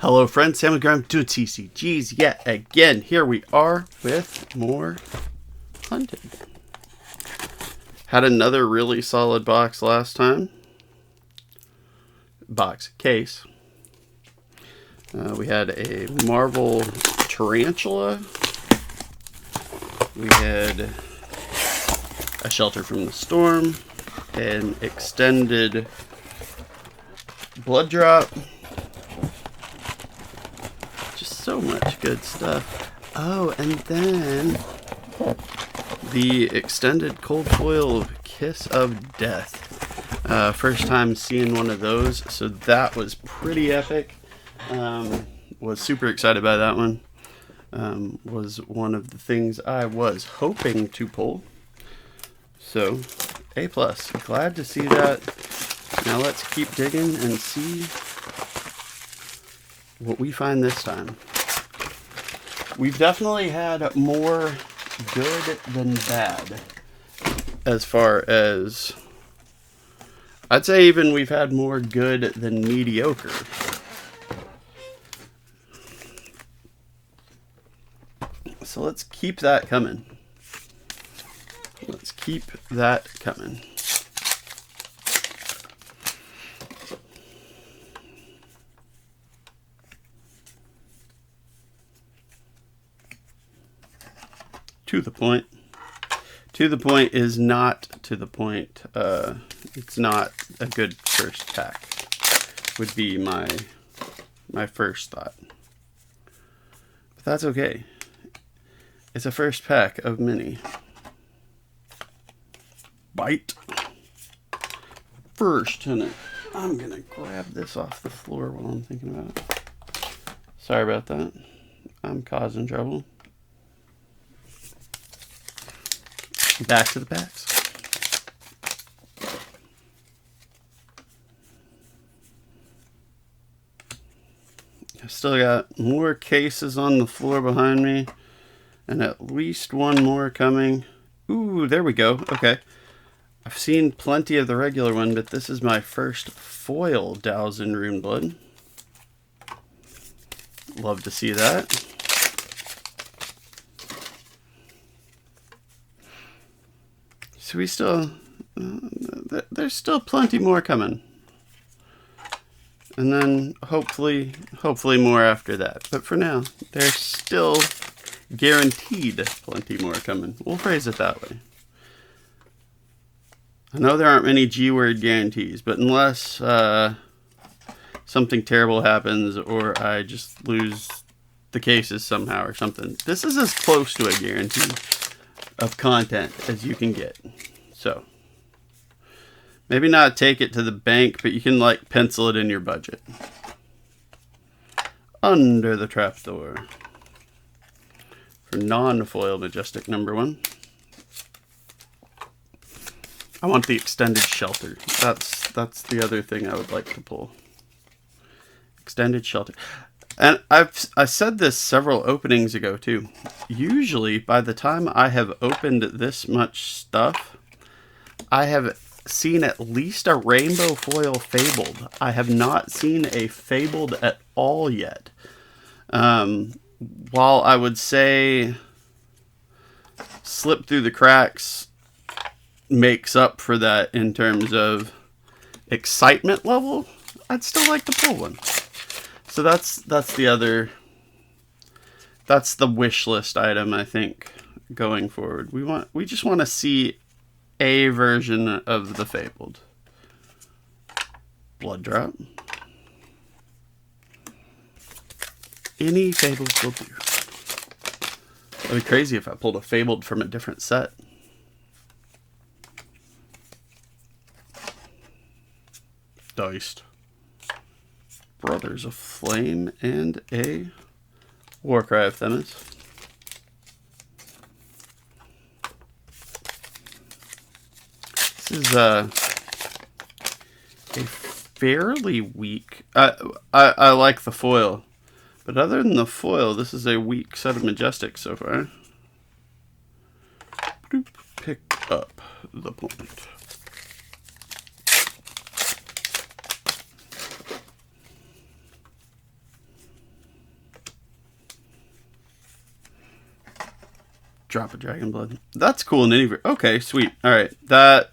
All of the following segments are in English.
Hello friends, Sam and Graham doing TCGs yet again. Here we are with more hunting. Had another really solid box last time. Box case. We had a Marvel Tarantula. We had a Shelter from the Storm. An extended Blood Drop. Just so much good stuff. Oh, and then the extended cold foil Kiss of Death. First time seeing one of those, so that was pretty epic. Was super excited by that one. Was one of the things I was hoping to pull. So, A+. Glad to see that. Now let's keep digging and see what we find this time. We've definitely had more good than bad. As far as... I'd say even we've had more good than mediocre. So let's keep that coming. Let's keep that coming. To the point. To the point is not to the point. It's not a good first pack. Would be my first thought. But that's okay. It's a first pack of many. Bite. First, and I'm gonna grab this off the floor while I'm thinking about it. Sorry about that. I'm causing trouble. Back to the packs. I've still got more cases on the floor behind me, and at least one more coming. Ooh, there we go. Okay. I've seen plenty of the regular one, but this is my first foil Dowsing Runeblood. Love to see that. So we still... there's still plenty more coming. And then hopefully more after that. But for now, there's still guaranteed plenty more coming. We'll phrase it that way. I know there aren't many G-word guarantees, but unless something terrible happens or I just lose the cases somehow or something, this is as close to a guarantee of content as you can get. So, maybe not take it to the bank, but you can like pencil it in your budget. Under the Trapdoor. For non-foil Majestic #1. I want the extended Shelter. That's the other thing I would like to pull. Extended Shelter. And I said this several openings ago too. Usually by the time I have opened this much stuff, I have seen at least a rainbow foil Fabled. I have not seen a Fabled at all yet. While I would say Slip Through the Cracks makes up for that in terms of excitement level, I'd still like to pull one. So that's the other, that's the wish list item, I think, going forward. We just want to see a version of the Fabled. Blood Drop. Any Fables will do. It'd be crazy if I pulled a Fabled from a different set. Diced. Brothers of Flame and a Warcry of Themis. This is a fairly weak... I like the foil. But other than the foil, this is a weak set of Majestics so far. Pick up the point. Drop of Dragon Blood. That's cool in any... Okay, sweet. Alright, that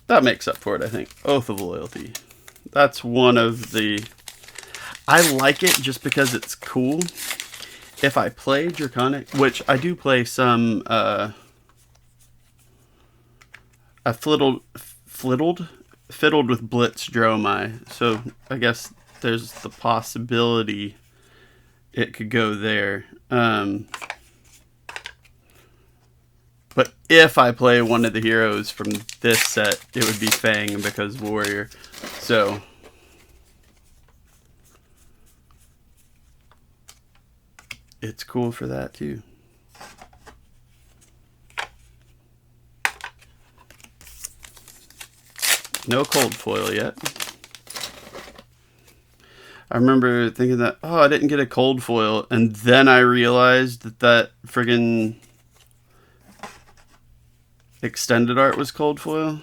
makes up for it, I think. Oath of Loyalty. That's one of the... I like it just because it's cool. If I play Draconic, which I do play some... I fiddled with Blitz Dromai, so I guess there's the possibility it could go there. But if I play one of the heroes from this set, it would be Fang because Warrior. So it's cool for that too. No cold foil yet. I remember thinking that, oh, I didn't get a cold foil, and then I realized that friggin' extended art was cold foil.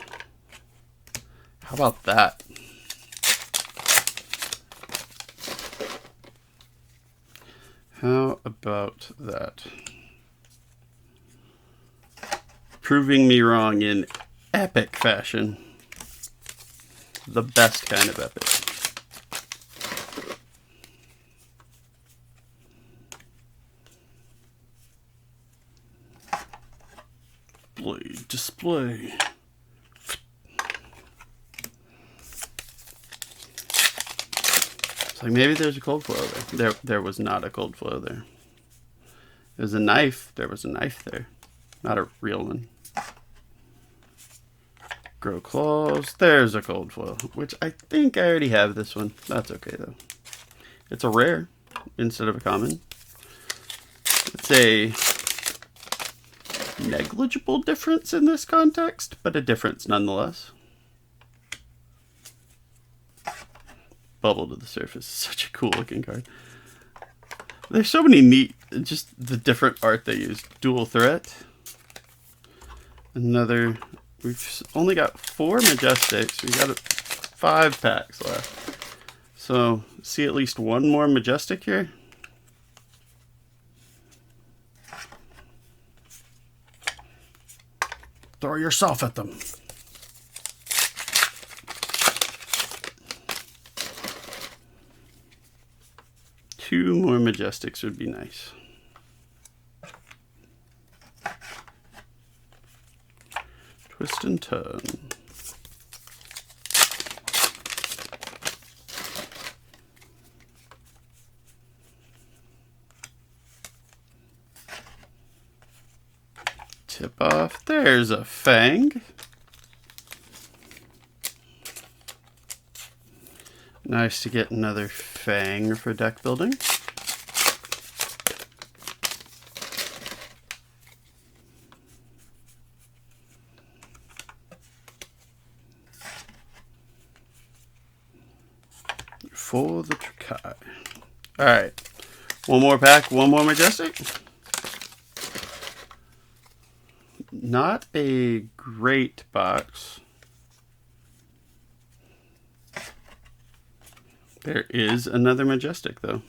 How about that? How about that? Proving me wrong in epic fashion. The best kind of epic. Blade display. It's like maybe there's a cold foil there. There was not a cold foil there. There's a knife. There was a knife there. Not a real one. Grow claws. There's a cold foil, which I think I already have this one. That's okay though. It's a rare instead of a common. It's a negligible difference in this context, but a difference nonetheless. Bubble to the Surface is such a cool looking card. There's so many neat, just the different art they use. Dual threat. Another, we've only got 4 Majestics. We got 5 packs left. So, see at least one more Majestic here. Throw yourself at them. Two more Majestics would be nice. Twist and turn. Tip off. There's a Fang. Nice to get another Fang for deck building. For the Drakai. Alright. One more pack, one more Majestic. Not a great box. There is another Majestic, though.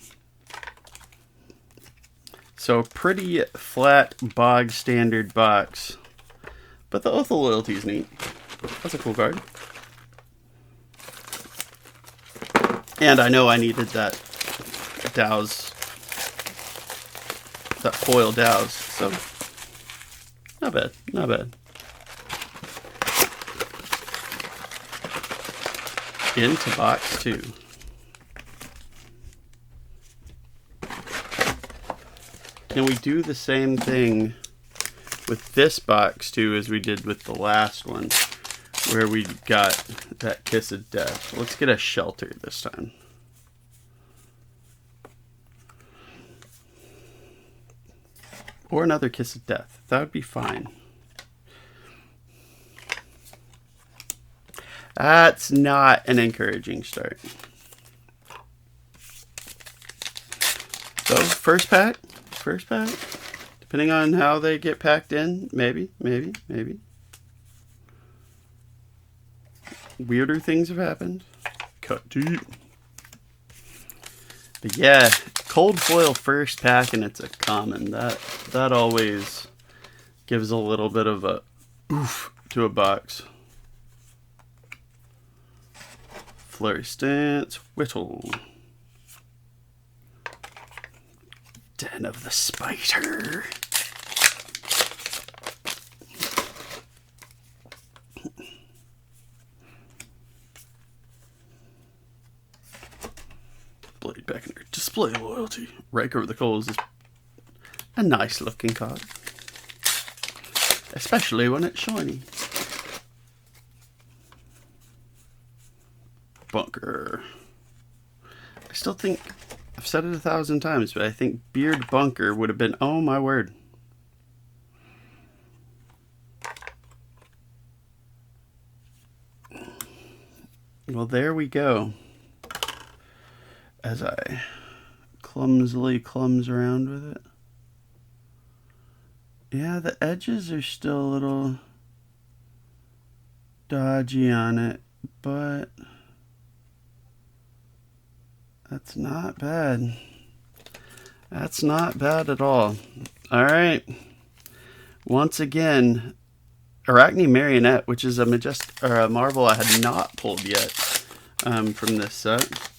So, pretty flat, bog standard box. But the Oath of Loyalty is neat. That's a cool card. And I know I needed that Dow's, that foil Dow's, so not bad, not bad. Into box 2. Can we do the same thing with this box 2 as we did with the last one, where we got that Kiss of Death? Let's get a Shelter this time. Or another Kiss of Death. That would be fine. That's not an encouraging start. So, first pack. Depending on how they get packed in, maybe. Weirder things have happened. Cut deep. But yeah, cold foil first pack and it's a common. That always gives a little bit of a oof to a box. Flurry Stance, Whittle. Den of the Spider. Blade Beckoner. Display Loyalty. Rake Over the Coals is a nice looking card. Especially when it's shiny. Bunker. I still think, I've said it 1,000 times, but I think Beard Bunker would have been, oh my word. Well, there we go. As I clumsily clumse around with it. Yeah, the edges are still a little dodgy on it, but that's not bad. That's not bad at all. All right. Once again, Arachne Marionette, which is a marble I had not pulled yet from this set.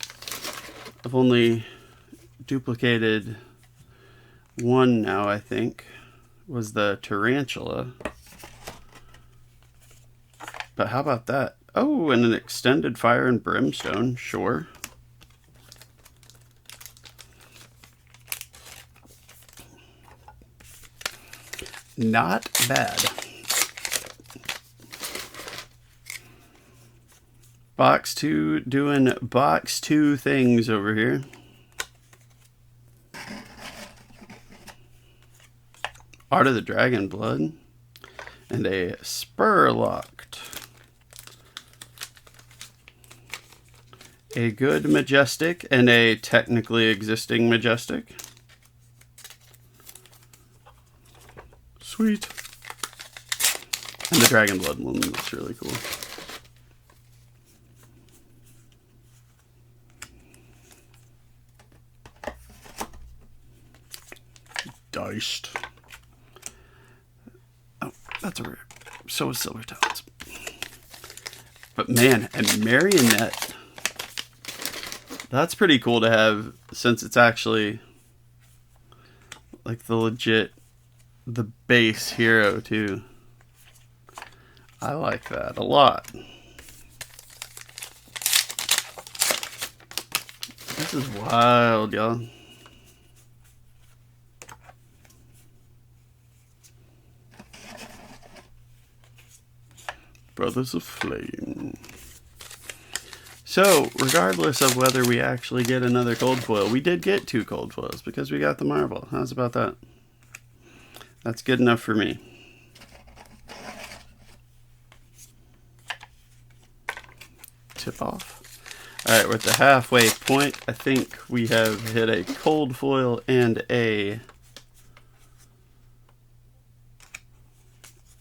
I've only duplicated one now, I think. Was the Tarantula. But how about that? Oh, and an extended Fire and Brimstone, sure. Not bad. Box 2 doing box 2 things over here. Art of the Dragon Blood and a Spurlocked. A good Majestic and a technically existing Majestic. Sweet. And the Dragon Blood one looks really cool. Diced. Oh, that's a rare. So is Silver Talons. But man, and Marionette. That's pretty cool to have, since it's actually like the base hero too. I like that a lot. This is wild, y'all. Brothers of Flame. So, regardless of whether we actually get another cold foil, we did get 2 cold foils because we got the marble. How's about that? That's good enough for me. Tip off. Alright, we're at the halfway point. I think we have hit a cold foil and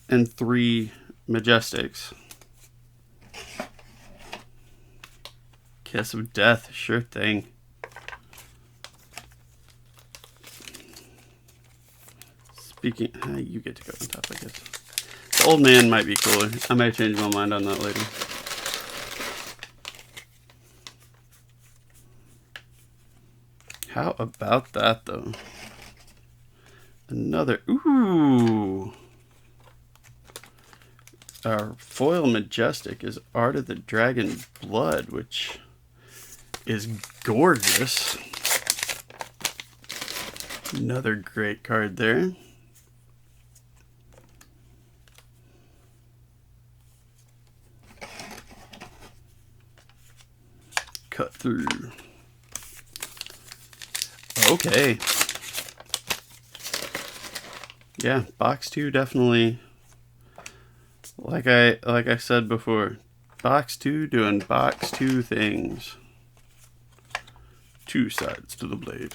3 Majestics. Kiss of Death, sure thing. Speaking, you get to go on top, I guess. The Old Man might be cooler. I might change my mind on that later. How about that, though? Another, ooh. Our foil Majestic is Art of the Dragon Blood, which is gorgeous. Another great card there. Cut through. Okay. Yeah, box 2 definitely. Like I said before, box 2 doing box 2 things. 2 sides to the blade.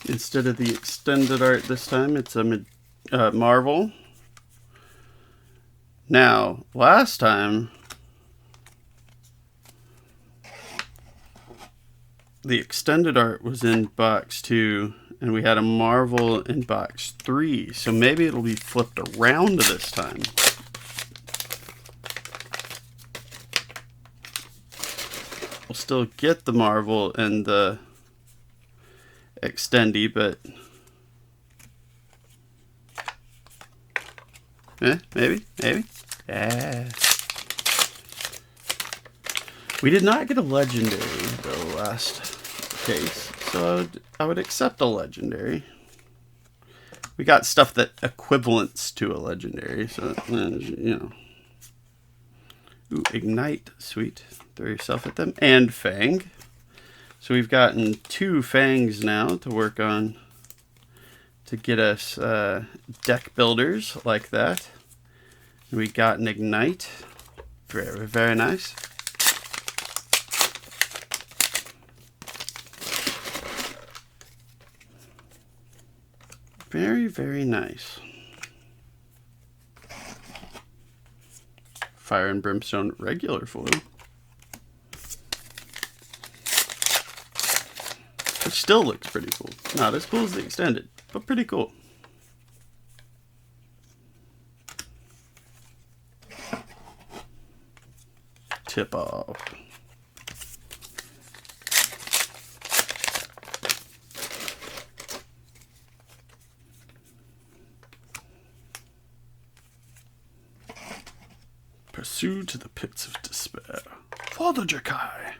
Instead of the extended art this time, it's a Marvel. Now, last time the extended art was in box 2, and we had a Marvel in box 3. So maybe it'll be flipped around this time. We'll still get the Marvel and the extendy, but maybe. Yeah. We did not get a legendary the last case, so I would accept a legendary. We got stuff that equivalents to a legendary, so you know. Ooh, Ignite, sweet. Throw yourself at them. And Fang. So we've gotten 2 Fangs now to work on to get us deck builders like that. And we got an Ignite. Very, very nice. Very, very nice. Fire and Brimstone regular foil. Which still looks pretty cool. Not as cool as the extended, but pretty cool. Tip off. Pursue to the pits of despair. Father Jakai.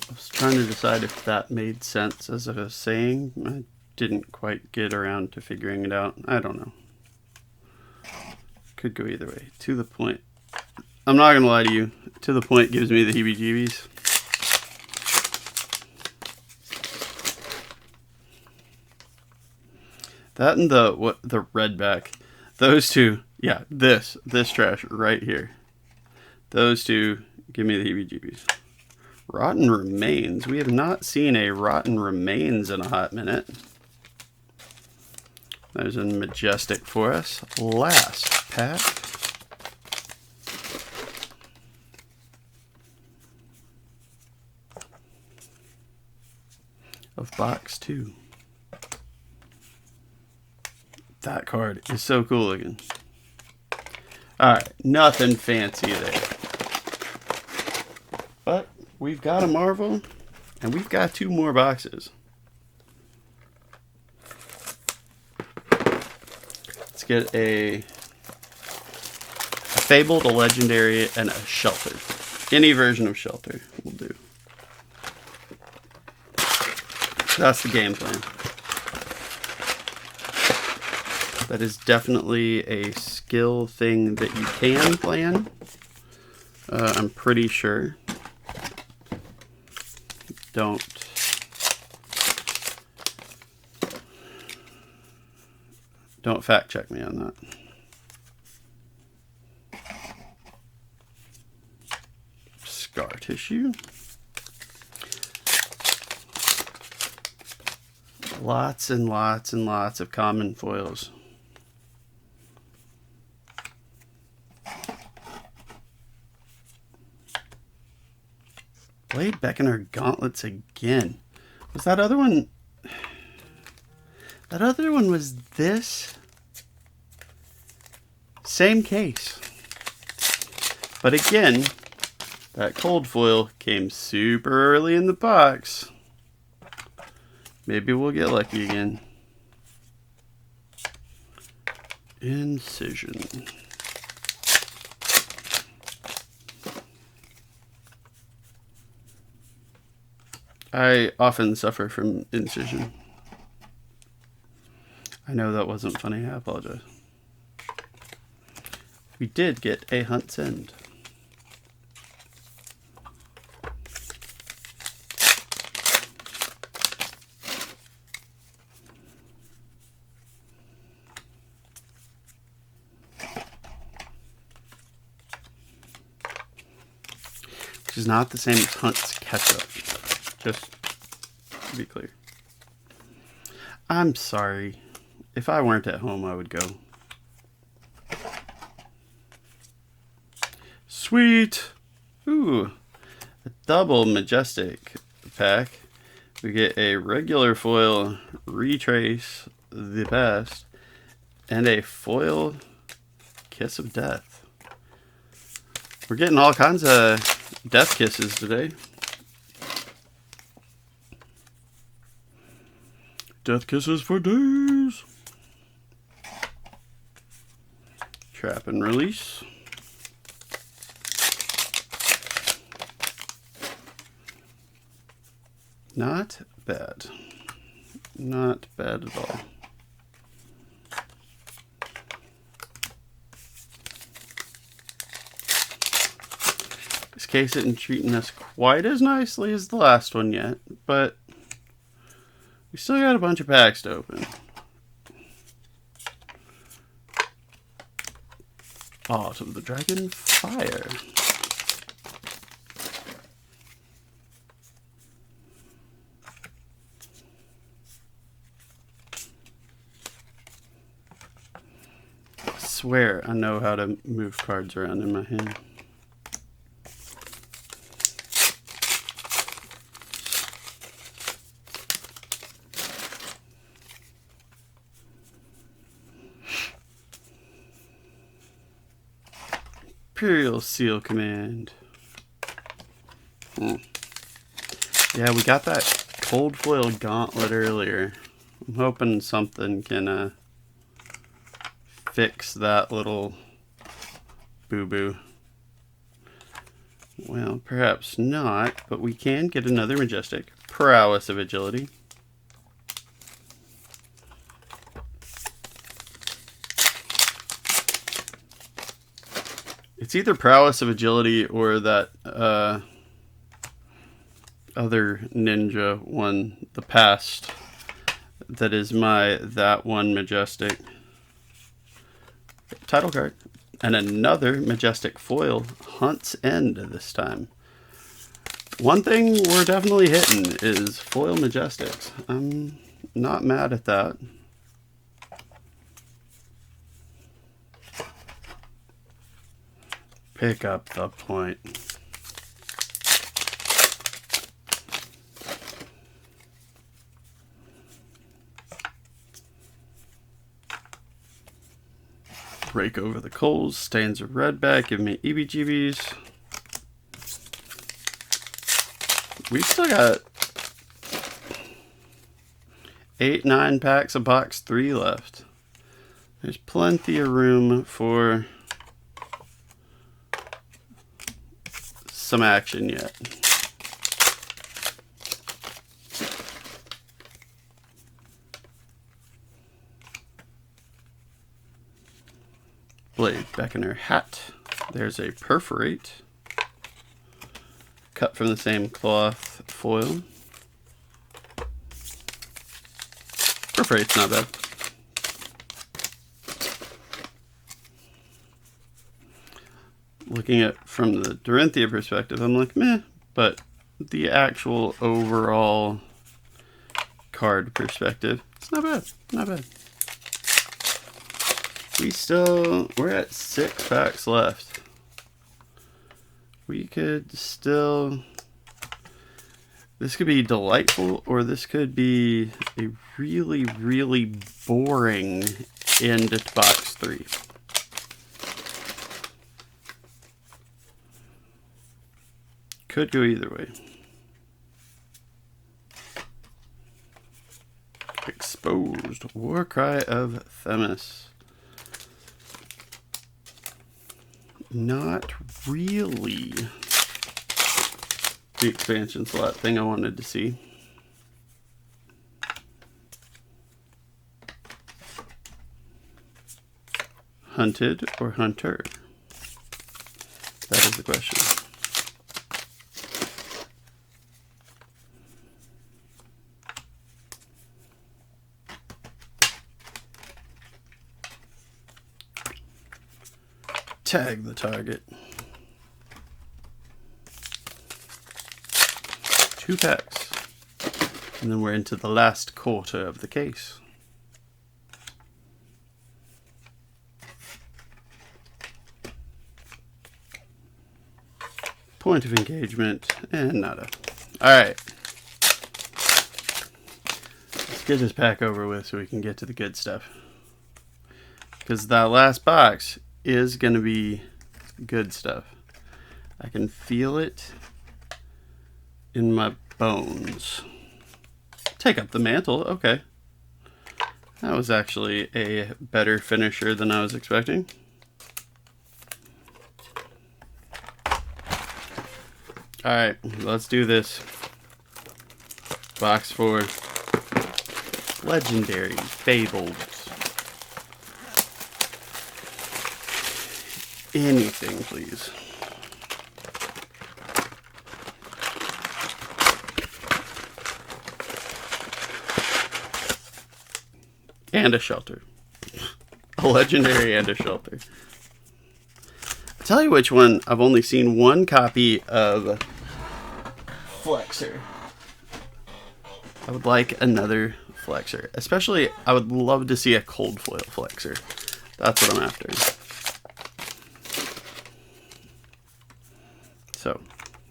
I was trying to decide if that made sense as a saying. I didn't quite get around to figuring it out. I don't know. Could go either way. To the point. I'm not going to lie to you. To the point gives me the heebie-jeebies. That and the redback. Those two, yeah, this trash right here. Those two give me the heebie-jeebies. Rotten Remains. We have not seen a Rotten Remains in a hot minute. There's a Majestic for us. Last pack. Of box 2. That card is so cool looking. Alright, nothing fancy there. But we've got a Marvel, and we've got 2 more boxes. Let's get a Fabled, a Legendary, and a Shelter. Any version of Shelter will do. That's the game plan. That is definitely a skill thing that you can plan. I'm pretty sure. Don't fact check me on that. Scar Tissue. Lots and lots and lots of common foils. Blade Beckoner Gauntlets again. Was that other one? That other one was this. Same case. But again, that cold foil came super early in the box. Maybe we'll get lucky again. Incision. I often suffer from incision. I know that wasn't funny. I apologize. We did get a Hunt's End. Which is not the same as Hunt's Ketchup. Just to be clear. I'm sorry. If I weren't at home, I would go. Sweet! Ooh, a double majestic pack. We get a regular foil Retrace the Past and a foil Kiss of Death. We're getting all kinds of death kisses today. Death kisses for days. Trap and release. Not bad. Not bad at all. This case isn't treating us quite as nicely as the last one yet, but we still got a bunch of packs to open. Art of the Dragon Fire. I swear I know how to move cards around in my hand. Imperial Seal Command. Yeah, we got that cold foil gauntlet earlier. I'm hoping something can fix that little boo-boo. Well, perhaps not, but we can get another majestic. Prowess of Agility. It's either Prowess of Agility or that other ninja one, the past, that is that one majestic. Title card. And another majestic foil, Hunt's End this time. One thing we're definitely hitting is foil majestics. I'm not mad at that. Pick up the point. Rake over the coals, stains of red back, give me EBGBs. We've still got 8-9 packs of box 3 left. There's plenty of room for some action yet. Blade back in her hat. There's a perforate. Cut from the same cloth foil. Perforate's not bad. Looking at from the Dorinthia perspective, I'm like, meh, but the actual overall card perspective, it's not bad, not bad. We're at 6 packs left. We could still, this could be delightful, or this could be a really, really boring end to box 3. Could go either way. Exposed. Warcry of Themis. Not really the expansion slot thing I wanted to see. Hunted or hunter? That is the question. Tag the target. 2 packs. And then we're into the last quarter of the case. Point of engagement, and nada. Alright. Let's get this pack over with so we can get to the good stuff. Because that last box is going to be good stuff. I can feel it in my bones. Take up the mantle, okay. That was actually a better finisher than I was expecting. Alright, let's do this. Box 4. Legendary Fables. Anything, please. And a shelter. A legendary and a shelter. I'll tell you which one. I've only seen one copy of Flexor. I would like another Flexor. Especially, I would love to see a cold foil Flexor. That's what I'm after. So,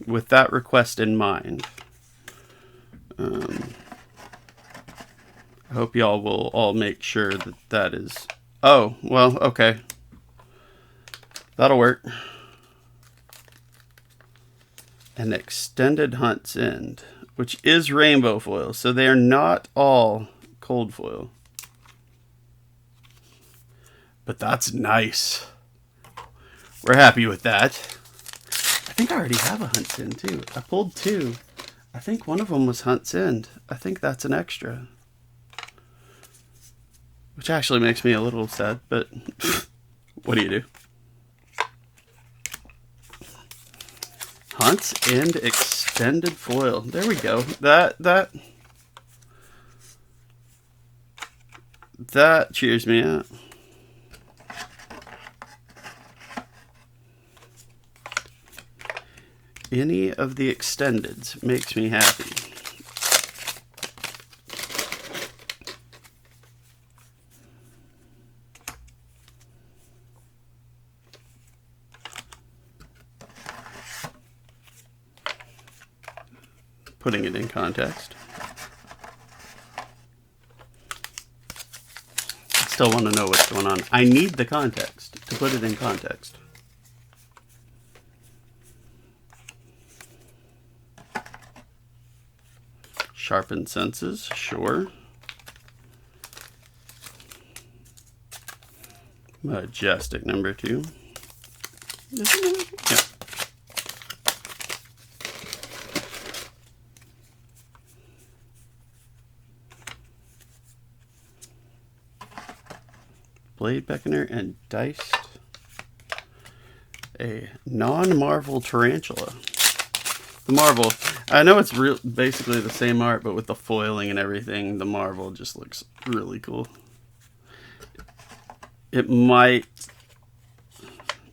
with that request in mind, I hope y'all will all make sure that that is... Oh, well, okay. That'll work. An extended Hunt's End, which is rainbow foil, so they are not all cold foil. But that's nice. We're happy with that. I think I already have a Hunt's End, too. I pulled 2. I think one of them was Hunt's End. I think that's an extra. Which actually makes me a little sad, but what do you do? Hunt's End extended foil. There we go. That cheers me up. Any of the extendeds makes me happy. Putting it in context. I still want to know what's going on. I need the context to put it in context. Sharpened senses, sure. Majestic number 2. Yeah. Blade Beckoner and Diced. A non-Marvel Tarantula. The Marvel, I know it's basically the same art, but with the foiling and everything, the Marvel just looks really cool. It might,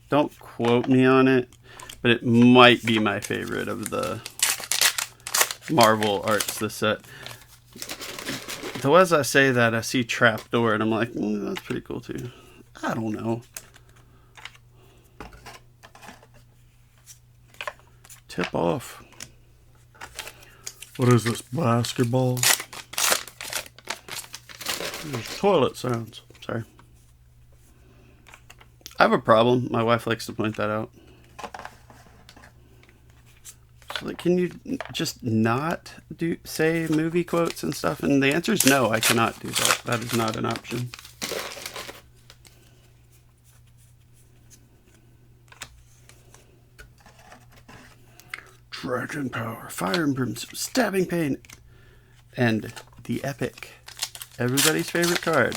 don't quote me on it, but it might be my favorite of the Marvel arts this set. Though as I say that, I see Trapdoor, and I'm like, that's pretty cool too. I don't know. Tip off. What is this, basketball? There's toilet sounds. Sorry. I have a problem. My wife likes to point that out. She's like, can you just not say movie quotes and stuff? And the answer is no, I cannot do that. That is not an option. Dragon Power, Fire and Brimstone, Stabbing Pain, and the epic, everybody's favorite card,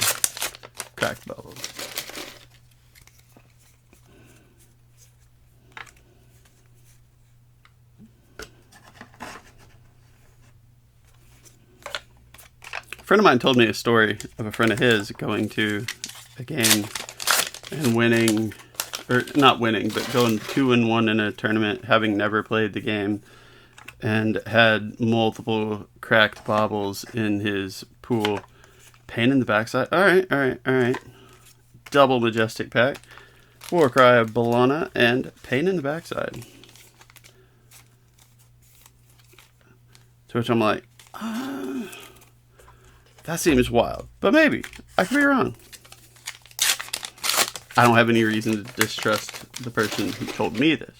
Cracked Bubble. A friend of mine told me a story of a friend of his going to a game and winning, or not winning, but going 2-1 in a tournament, having never played the game, and had multiple cracked baubles in his pool. Pain in the backside. Alright. Double Majestic pack. Warcry of Bologna and Pain in the backside. To which I'm like, that seems wild. But maybe. I could be wrong. I don't have any reason to distrust the person who told me this.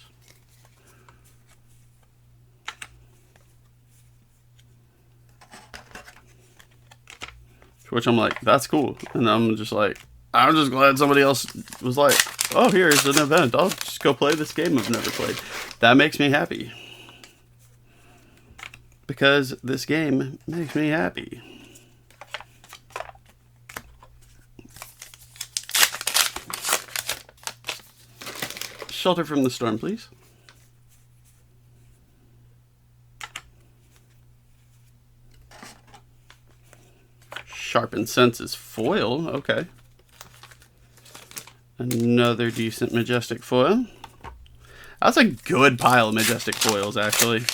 To which I'm like, that's cool. And I'm just like, I'm just glad somebody else was like, oh, here's an event. I'll just go play this game I've never played. That makes me happy. Because this game makes me happy. Shelter from the storm, please. Sharpened Senses foil. Okay. Another decent Majestic foil. That's a good pile of Majestic foils, actually.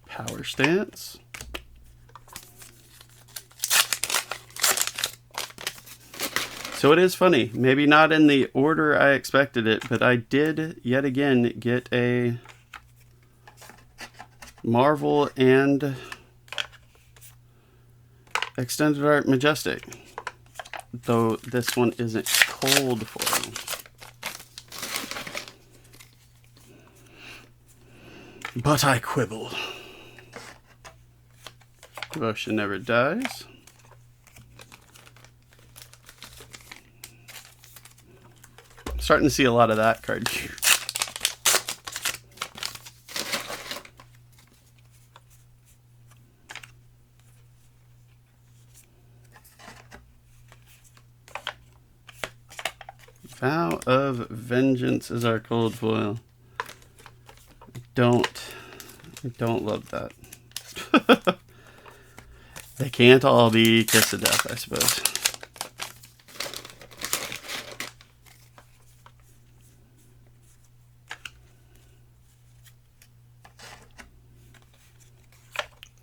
Power Stance. So it is funny, maybe not in the order I expected it, but I did yet again get a Marvel and Extended Art Majestic, though this one isn't cold foil. But I quibble. Devotion Never Dies. Starting to see a lot of that card here. Vow of Vengeance is our cold foil. Don't love that. They can't all be Kiss of Death, I suppose.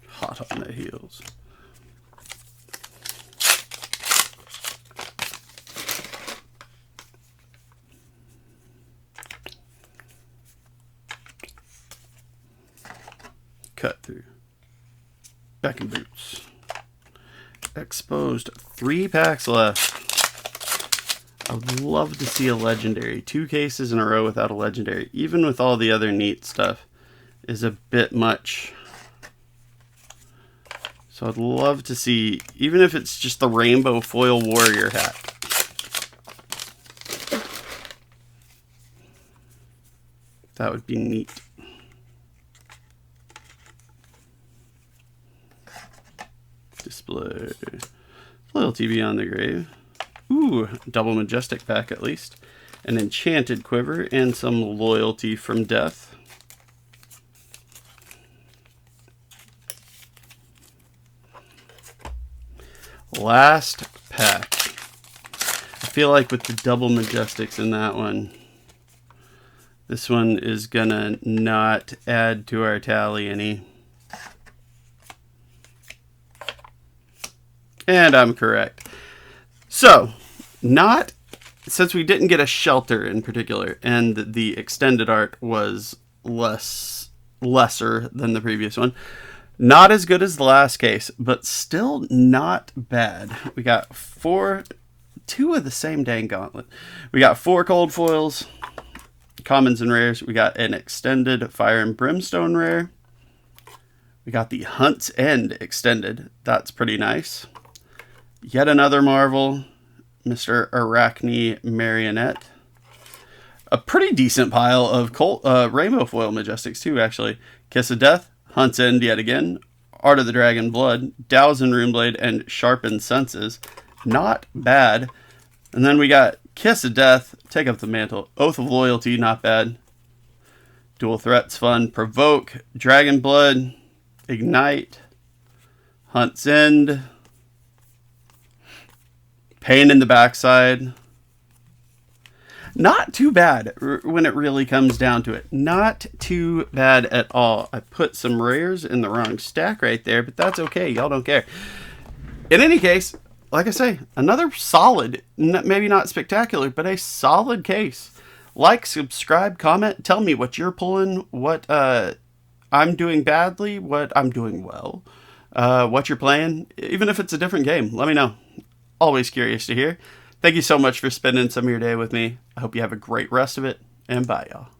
Hot on the heels. Cut through. Back in boots. Exposed. 3 packs left. I would love to see a legendary. 2 cases in a row without a legendary, even with all the other neat stuff, is a bit much. So I'd love to see, even if it's just the Rainbow Foil Warrior hat. That would be neat. Display. Loyalty Beyond the Grave. Ooh, double Majestic pack at least. An Enchanted Quiver and some Loyalty from Death. Last pack. I feel like with the double Majestics in that one, this one is gonna not add to our tally any. And I'm correct. So, since we didn't get a shelter in particular, and the extended art was lesser than the previous one, not as good as the last case, but still not bad. We got 2 of the same dang gauntlet. We got 4 cold foils, commons and rares. We got an extended Fire and Brimstone rare. We got the Hunt's End extended. That's pretty nice. Yet another Marvel, Mr. Arachne Marionette. A pretty decent pile of Rainbow Foil Majestics too, actually. Kiss of Death, Hunt's End yet again, Art of the Dragon Blood, Dowsin Runeblade, and Sharpened Senses. Not bad. And then we got Kiss of Death, Take Up the Mantle, Oath of Loyalty, not bad. Dual Threats, fun. Provoke, Dragon Blood, Ignite, Hunt's End, Pain in the Backside. Not too bad when it really comes down to it. Not too bad at all. I put some rares in the wrong stack right there, but that's okay. Y'all don't care. In any case, like I say, another solid, maybe not spectacular, but a solid case. Like, subscribe, comment, tell me what you're pulling, what I'm doing badly, what I'm doing well, what you're playing. Even if it's a different game, let me know. Always curious to hear. Thank you so much for spending some of your day with me. I hope you have a great rest of it, and bye, y'all.